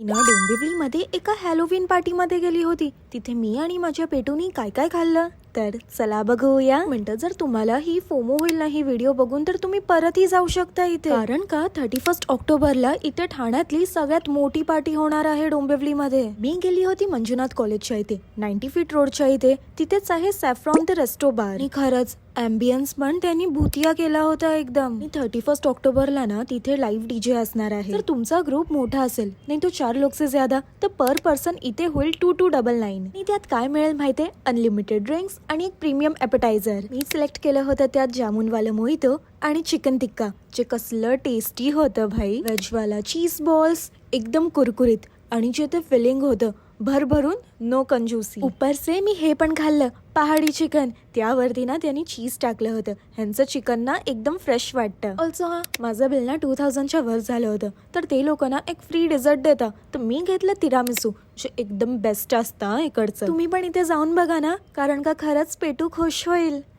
ना डोंबिवलीमध्ये एका हॅलोवीन पार्टीमध्ये गेली होती. तिथे मी आणि माझ्या पेटूनी काय काय खाल्लं तर चला बघूया. मिनटं जर तुम्हाला ही फोमो होईल ना ही व्हिडिओ बघून तर तुम्ही परतही जाऊ शकता इथे, कारण का 31 ऑक्टोबरला इथे ठाण्यातली सगळ्यात मोठी पार्टी होणार आहे डोंबिवलीमध्ये. मी गेली होती मंजुनाथ कॉलेजच्या इथे 90 फीट रोडच्या इथे. तिथेच आहे सॅफ्रॉन द रेस्टो बार आणि खरंच अँबियन्स पण त्यांनी भूतिया केला होता एकदम. 31 ऑक्टोबरला ना तिथे लाईव्ह डीजे असणार आहे. जर तुमचा ग्रुप मोठा असेल नाही तो 4 लोक से ज्यादा तर पर पर्सन इथे होईल 2299 आणि त्यात काय मिळेल माहितीये, अनलिमिटेड ड्रिंक्स आणि एक प्रीमियम ॲपेटायझर. मी सिलेक्ट केलं होतं त्यात जामुनवाला मोहितो आणि चिकन टिक्का, जे कसलं टेस्टी होतं भाई. वेजवाला चीज बॉल्स एकदम कुरकुरीत आणि जे ते फिलिंग होतं भरभरून, नो कंजूसी. ऊपर से मी हे पण खाल्लं पहाडी चिकन. त्यावरती ना त्यांनी चीज टाकलं होतं. ह्यांचं चिकन ना एकदम फ्रेश वाटतं. ऑल्सो माझं बिल ना 2000च्या वर झालं होतं, तर ते लोक ना एक फ्री डेझर्ट देतात. तर मी घेतलं तिरामिसू, जे एकदम बेस्ट असतं इकडचं. तुम्ही पण इथे जाऊन बघा ना, कारण का खरंच पेटू खुश होईल.